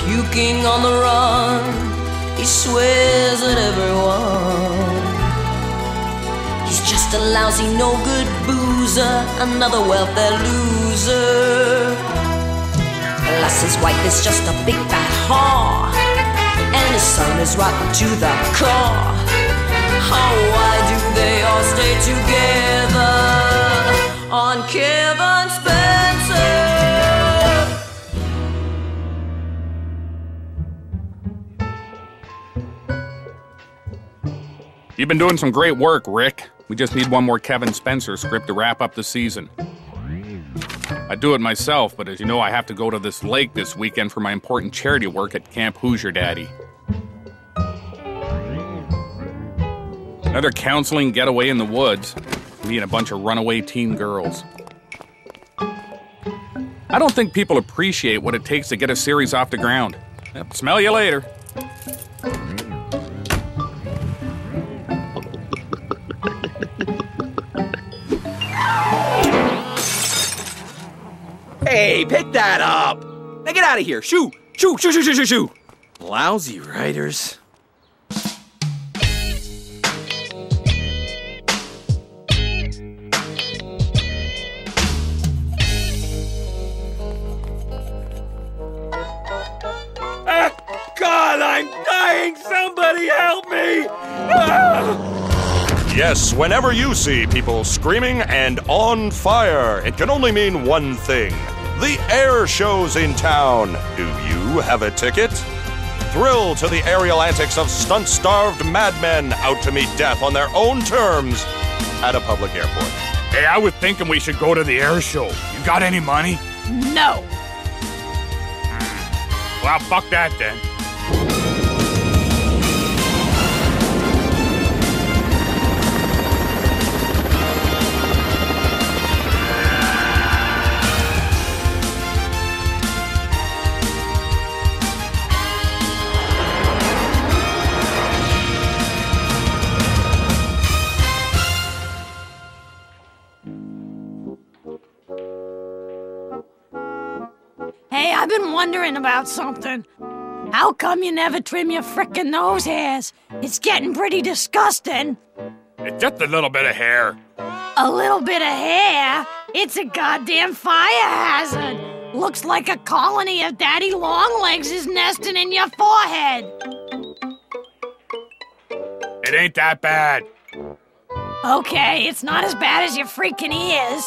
puking on the run. He swears at everyone. He's just a lousy, no-good boozer, another welfare loser. Plus his wife is just a big fat whore, and his son is rotten to the core. Oh, why do they all stay together on Kevin Spencer? You've been doing some great work, Rick. We just need one more Kevin Spencer script to wrap up the season. I do it myself, but as you know, I have to go to this lake this weekend for my important charity work at Camp Hoosier Daddy. Another counseling getaway in the woods. Me and a bunch of runaway teen girls. I don't think people appreciate what it takes to get a series off the ground. Yep, smell you later. Hey, pick that up! Now get out of here! Shoo! Shoo! Shoo! Shoo! Shoo! Shoo! Shoo! Lousy writers. God, I'm dying! Somebody help me! Yes, whenever you see people screaming and on fire, it can only mean one thing. The air show's in town. Do you have a ticket? Thrill to the aerial antics of stunt-starved madmen out to meet death on their own terms at a public airport. Hey, I was thinking we should go to the air show. You got any money? No. Well, fuck that then. Hey, I've been wondering about something. How come you never trim your frickin' nose hairs? It's getting pretty disgusting. It's just a little bit of hair. A little bit of hair? It's a goddamn fire hazard. Looks like a colony of daddy longlegs is nesting in your forehead. It ain't that bad. Okay, it's not as bad as your freaking ears.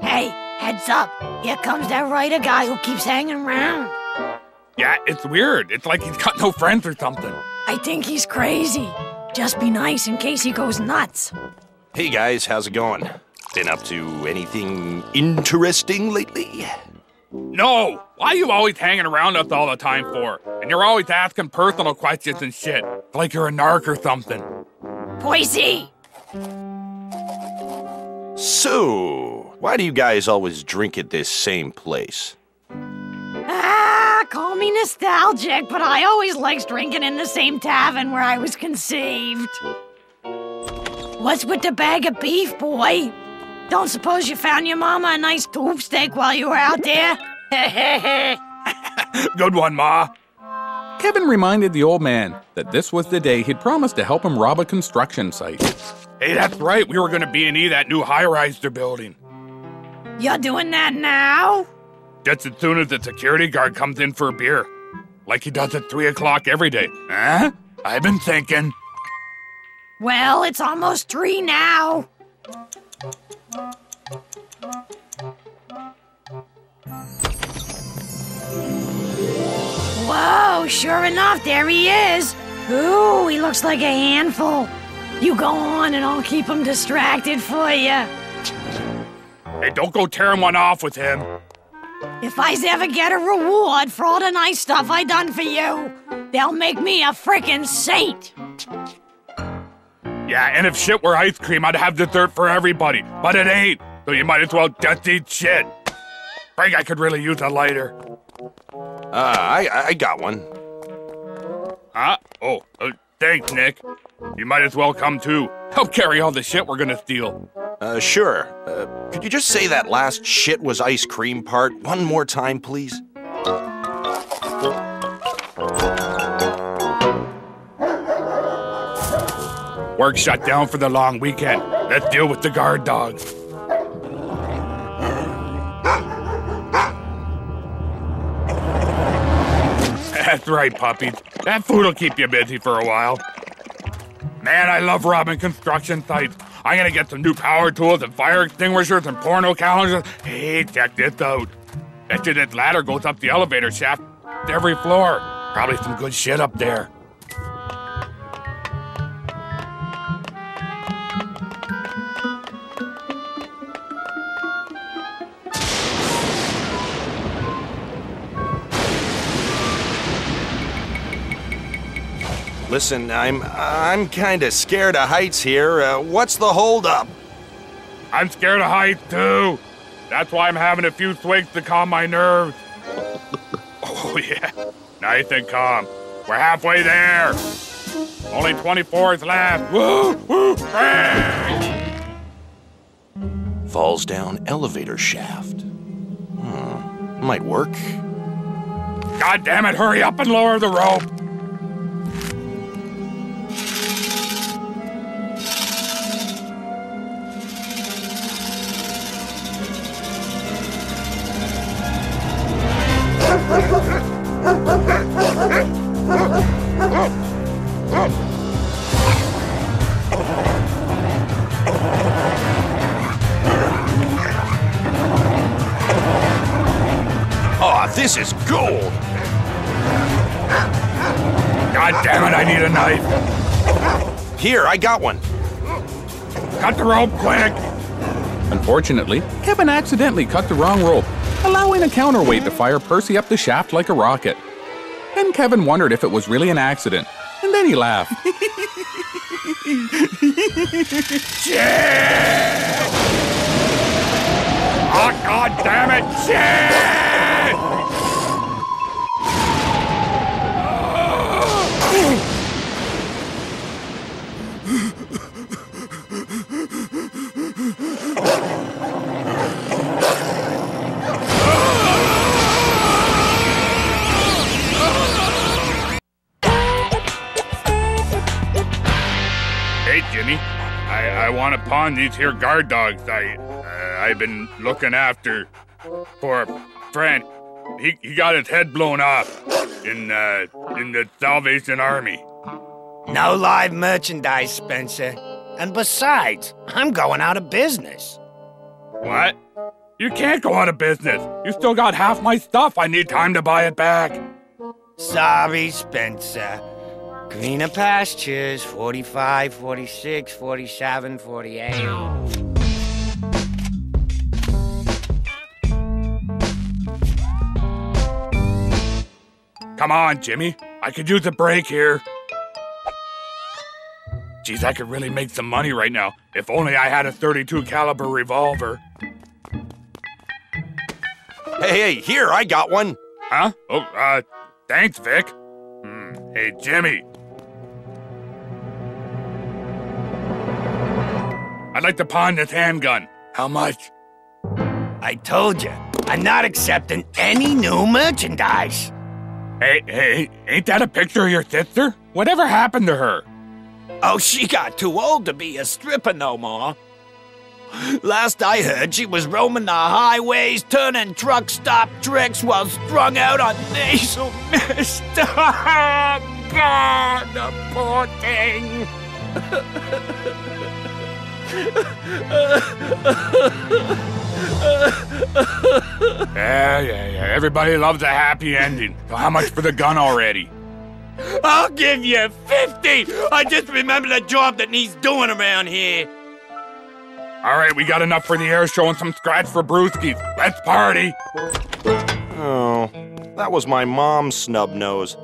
Hey, heads up. Here comes that writer guy who keeps hanging around. Yeah, it's weird. It's like he's got no friends or something. I think he's crazy. Just be nice in case he goes nuts. Hey guys, how's it going? Been up to anything interesting lately? No! Why are you always hanging around us all the time for? And you're always asking personal questions and shit. Like you're a narc or something. Poisey! So, why do you guys always drink at this same place? Call me nostalgic, but I always liked drinking in the same tavern where I was conceived. What's with the bag of beef, boy? Don't suppose you found your mama a nice tube steak while you were out there? Good one, Ma. Kevin reminded the old man that this was the day he'd promised to help him rob a construction site. Hey, that's right. We were going to B&E that new high-rise they're building. You're doing that now? Just as soon as the security guard comes in for a beer. Like he does at 3 o'clock every day. Huh? I've been thinking. Well, it's almost 3 now. Whoa, sure enough, there he is. Ooh, he looks like a handful. You go on and I'll keep him distracted for you. Hey, don't go tearing one off with him. If I ever get a reward for all the nice stuff I done for you, they'll make me a frickin' saint. Yeah, and if shit were ice cream, I'd have dessert for everybody. But it ain't, so you might as well just eat shit. Frank, I could really use a lighter. I got one. Huh? Oh, thanks, Nick. You might as well come too. Help carry all the shit we're gonna steal. Sure. Could you just say that last shit was ice cream part one more time, please? Work shut down for the long weekend. Let's deal with the guard dogs. That's right, puppies. That food'll keep you busy for a while. Man, I love robbing construction sites. I'm gonna get some new power tools and fire extinguishers and porno calendars. Hey, check this out. Bet you this ladder goes up the elevator shaft to every floor. Probably some good shit up there. Listen, I'm kinda scared of heights here. What's the holdup? I'm scared of heights, too. That's why I'm having a few swigs to calm my nerves. Oh, yeah. Nice and calm. We're halfway there. Only 24 left. Woo! Woo! Bang! Falls down elevator shaft. Might work. God damn it, hurry up and lower the rope. Oh, this is gold! God damn it, I need a knife. Here, I got one. Cut the rope quick. Unfortunately, Kevin accidentally cut the wrong rope, allowing a counterweight to fire Percy up the shaft like a rocket. Then Kevin wondered if it was really an accident, and then he laughed. Shit! Oh, God damn it! Shit! Hey, Jimmy. I want to pawn these here guard dogs I've been looking after for a friend. He got his head blown off in the Salvation Army. No live merchandise, Spencer. And besides, I'm going out of business. What? You can't go out of business. You still got half my stuff. I need time to buy it back. Sorry, Spencer. Greener pastures, 45, 46, 47, 48. Come on, Jimmy. I could use a break here. Geez, I could really make some money right now. If only I had a .32 caliber revolver. Hey, here, I got one. Huh? Oh, thanks, Vic. Hey, Jimmy. I'd like to pawn this handgun. How much? I told you, I'm not accepting any new merchandise. Hey, ain't that a picture of your sister? Whatever happened to her? Oh, she got too old to be a stripper no more. Last I heard, she was roaming the highways, turning truck stop tricks while strung out on nasal mist. God, the poor thing. Yeah. Everybody loves a happy ending. So how much for the gun already? I'll give you 50. I just remembered a job that needs doing around here. All right, we got enough for the air show and some scratch for brewskis. Let's party. Oh, that was my mom's snub nose.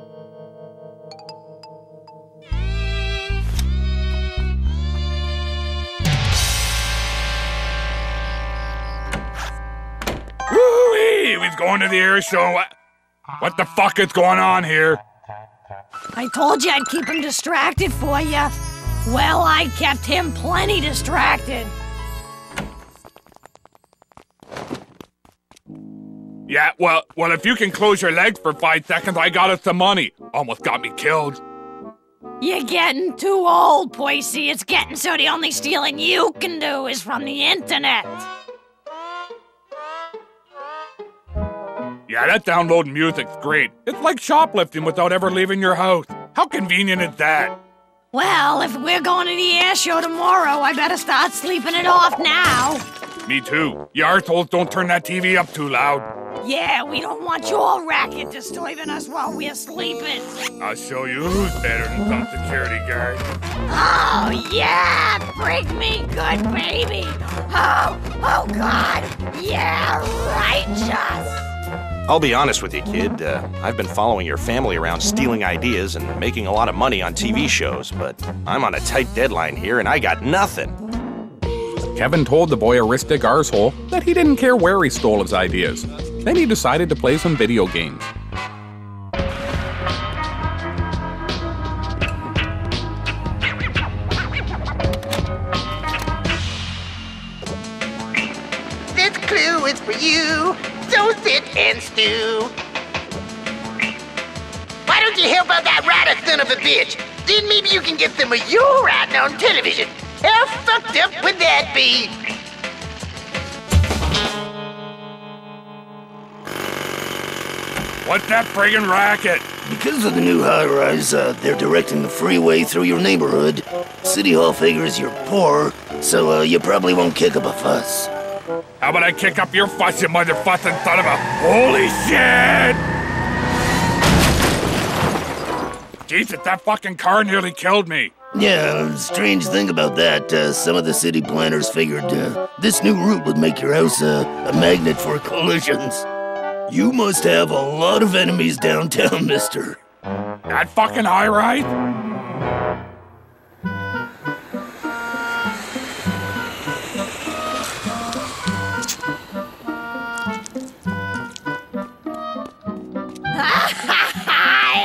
Woo-wee! He's going to the air show. What the fuck is going on here? I told you I'd keep him distracted for you. Well, I kept him plenty distracted. Yeah, well, if you can close your legs for 5 seconds, I got us some money. Almost got me killed. You're getting too old, Poisey. It's getting so the only stealing you can do is from the internet. Yeah, that downloading music's great. It's like shoplifting without ever leaving your house. How convenient is that? Well, if we're going to the air show tomorrow, I better start sleeping it off now. Me too. You arseholes don't turn that TV up too loud. Yeah, we don't want your racket disturbing us while we're sleeping. I'll show you who's better than some security guard. Oh, yeah! Break me good, baby! Oh God! Yeah, righteous! I'll be honest with you, kid. I've been following your family around stealing ideas and making a lot of money on TV shows, but I'm on a tight deadline here and I got nothing. Kevin told the voyeuristic arsehole that he didn't care where he stole his ideas. Then he decided to play some video games. This clue is for you. So sit and stew. Why don't you help out that writer son of a bitch? Then maybe you can get some of your writing on television. How fucked up would that be? What's that friggin' racket? Because of the new high-rise, they're directing the freeway through your neighborhood. City Hall figures you're poor, so you probably won't kick up a fuss. How about I kick up your fuss, you motherfucking son of a... Holy shit! Jesus, that fucking car nearly killed me. Yeah, strange thing about that, some of the city planners figured this new route would make your house a magnet for collisions. You must have a lot of enemies downtown, mister. That fucking high-rise?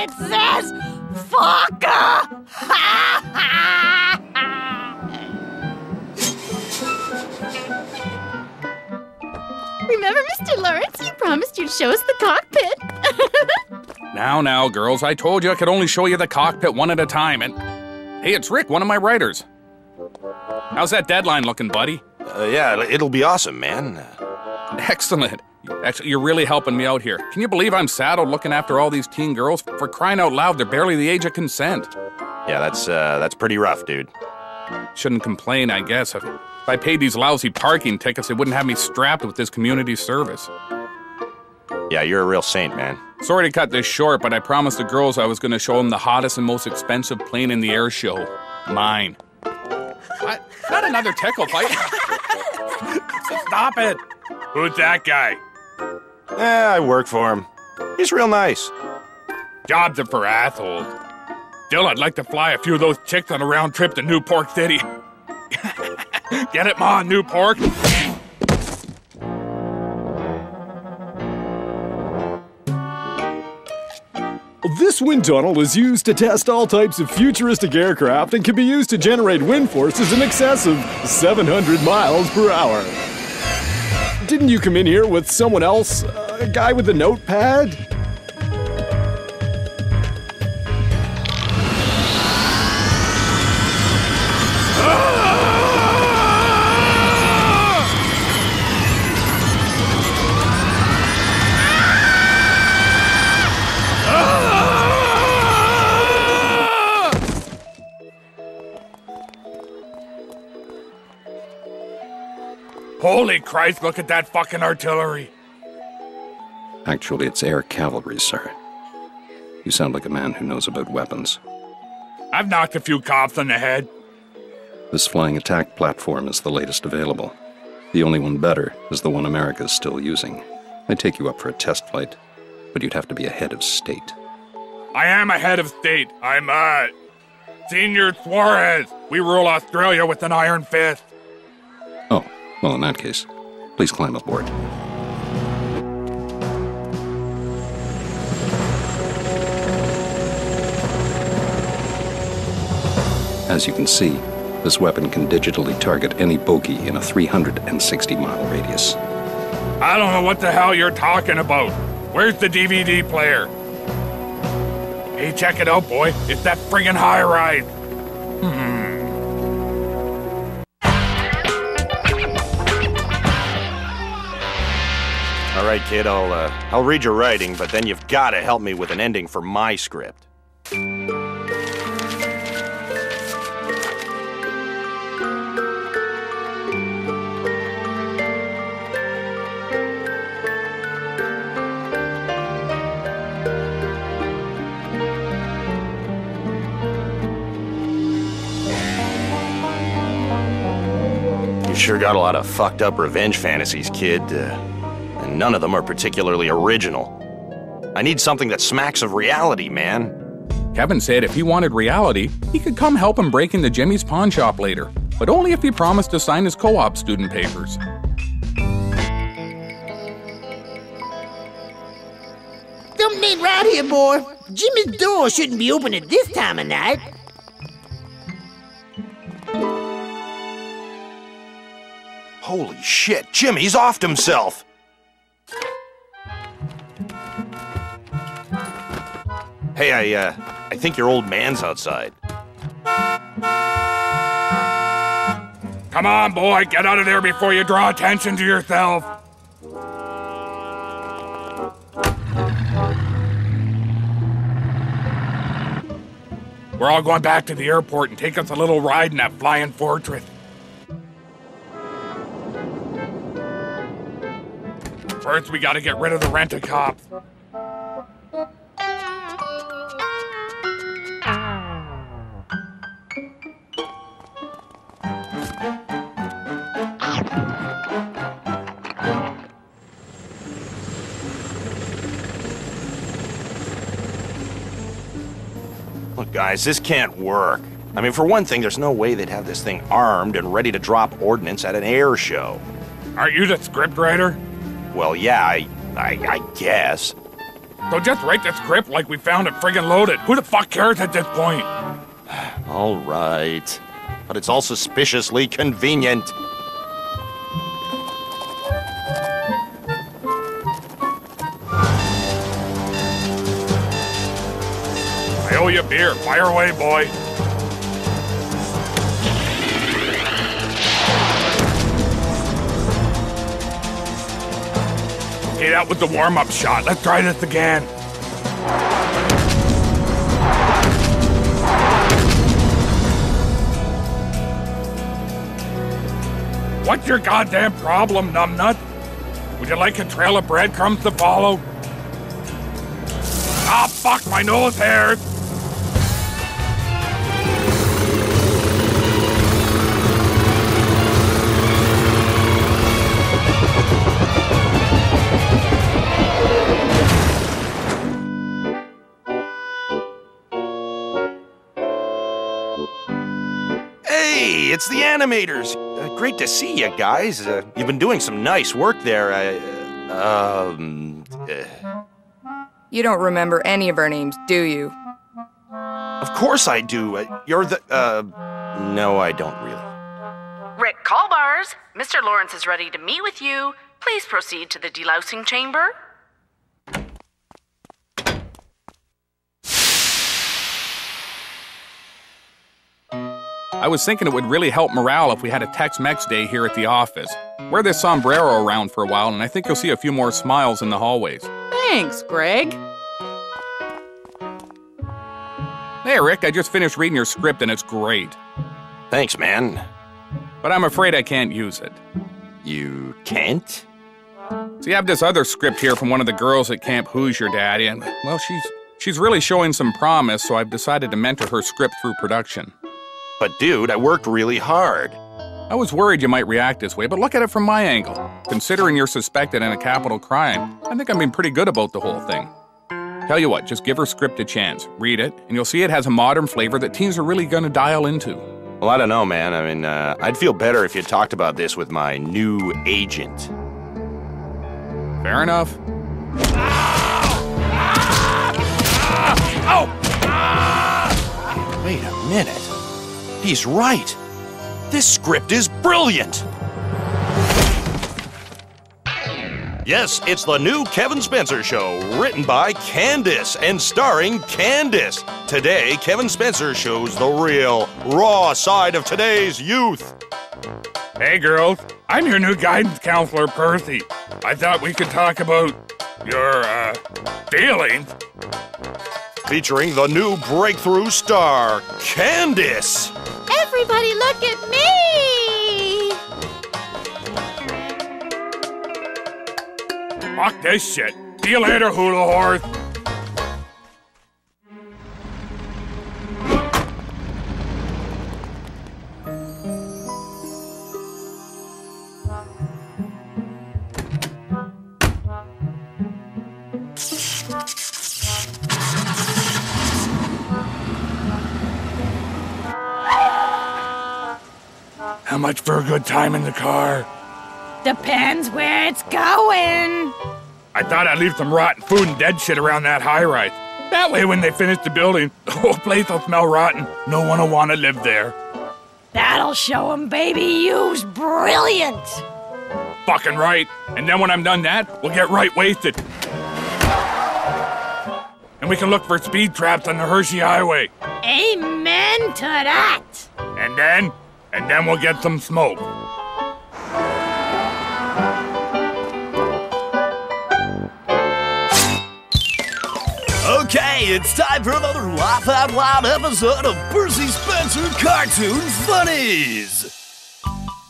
It says, fucker! Remember, Mr. Lawrence, you promised you'd show us the cockpit. Now, girls, I told you I could only show you the cockpit one at a time, and... Hey, it's Rick, one of my writers. How's that deadline looking, buddy? Yeah, it'll be awesome, man. Excellent. Actually, you're really helping me out here. Can you believe I'm saddled looking after all these teen girls? For crying out loud, they're barely the age of consent. Yeah, that's pretty rough, dude. Shouldn't complain, I guess. If I paid these lousy parking tickets, they wouldn't have me strapped with this community service. Yeah, you're a real saint, man. Sorry to cut this short, but I promised the girls I was going to show them the hottest and most expensive plane in the air show. Mine. What? Not another tickle fight. Stop it. Who's that guy? I work for him. He's real nice. Jobs are for assholes. Still, I'd like to fly a few of those chicks on a round trip to Newport City. Get it, Ma, Newport? This wind tunnel is used to test all types of futuristic aircraft and can be used to generate wind forces in excess of 700 miles per hour. Didn't you come in here with someone else? A guy with a notepad? Holy Christ, look at that fucking artillery. Actually, it's air cavalry, sir. You sound like a man who knows about weapons. I've knocked a few cops on the head. This flying attack platform is the latest available. The only one better is the one America's still using. I'd take you up for a test flight, but you'd have to be a head of state. I am a head of state. I'm, Senior Suarez. We rule Australia with an iron fist. Oh, well, in that case, please climb aboard. As you can see, this weapon can digitally target any bogey in a 360-mile radius. I don't know what the hell you're talking about. Where's the DVD player? Hey, check it out, boy. It's that friggin' high ride. All right, kid, I'll read your writing, but then you've got to help me with an ending for my script. You sure got a lot of fucked up revenge fantasies, kid. And none of them are particularly original. I need something that smacks of reality, man. Kevin said if he wanted reality, he could come help him break into Jimmy's pawn shop later, but only if he promised to sign his co-op student papers. Something ain't right here, boy. Jimmy's door shouldn't be open at this time of night. Holy shit, Jimmy's offed himself! Hey, I think your old man's outside. Come on, boy, get out of there before you draw attention to yourself. We're all going back to the airport and take us a little ride in that flying fortress. First, we gotta get rid of the rent-a-cops. Look, guys, this can't work. I mean, for one thing, there's no way they'd have this thing armed and ready to drop ordnance at an air show. Aren't you the scriptwriter? Well, yeah, I guess. So just write the script like we found it friggin' loaded. Who the fuck cares at this point? All right. But it's all suspiciously convenient. I owe you a beer. Fire away, boy. Okay, that was the warm-up shot. Let's try this again. What's your goddamn problem, numbnut? Would you like a trail of breadcrumbs to follow? Ah, fuck, my nose hairs! Hey, it's the animators. Great to see you guys. You've been doing some nice work there. You don't remember any of our names, do you? Of course I do. You're the, no, I don't really. Rick Callbars, Mr. Lawrence is ready to meet with you. Please proceed to the delousing chamber. I was thinking it would really help morale if we had a Tex-Mex day here at the office. Wear this sombrero around for a while, and I think you'll see a few more smiles in the hallways. Thanks, Greg. Hey, Rick, I just finished reading your script, and it's great. Thanks, man. But I'm afraid I can't use it. You can't? See, I have this other script here from one of the girls at Camp Hoosier, Daddy, and, well, she's really showing some promise, so I've decided to mentor her script through production. But dude, I worked really hard. I was worried you might react this way, but look at it from my angle. Considering you're suspected in a capital crime, I think I'm being pretty good about the whole thing. Tell you what, just give her script a chance. Read it, and you'll see it has a modern flavor that teens are really gonna dial into. Well, I don't know, man. I mean, I'd feel better if you talked about this with my new agent. Fair enough. Wait a minute. He's right. This script is brilliant. Yes, it's the new Kevin Spencer Show, written by Candace and starring Candace. Today, Kevin Spencer shows the real, raw side of today's youth. Hey, girls. I'm your new guidance counselor, Percy. I thought we could talk about your, feelings. Featuring the new breakthrough star, Candace. Everybody look at me! Fuck this shit. See you later, hula horse. How much for a good time in the car? Depends where it's going. I thought I'd leave some rotten food and dead shit around that high-rise. That way when they finish the building, the whole place will smell rotten. No one will want to live there. That'll show 'em baby you's brilliant. Fucking right. And then when I'm done that, we'll get right wasted. And we can look for speed traps on the Hershey Highway. Amen to that. And then we'll get some smoke. Okay, it's time for another Laugh Out Loud episode of Percy Spencer Cartoon Funnies.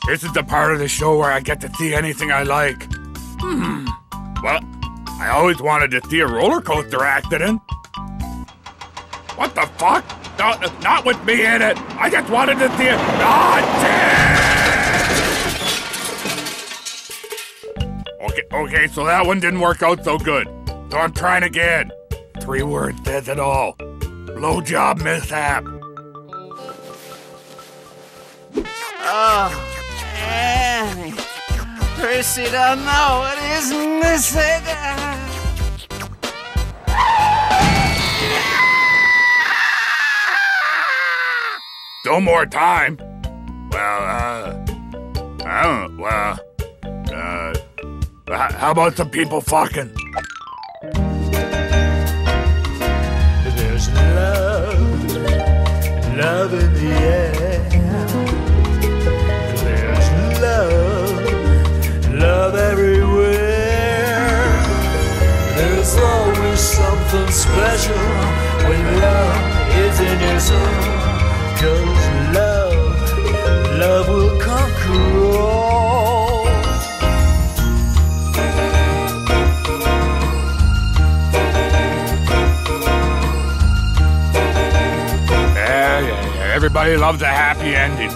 This is the part of the show where I get to see anything I like. Well, I always wanted to see a roller coaster accident. What the fuck? No, not with me in it. I just wanted to see it. God damn! Okay, so that one didn't work out so good. So I'm trying again. 3 words says it all. Blowjob mishap. Oh, Annie. Percy don't know what he's missing. No more time. Well, I don't know. Well, how about some people fucking? There's love in the air. There's love everywhere. There's always something special when love is in your soul. 'Cause love will conquer all. Yeah. Everybody loves a happy ending.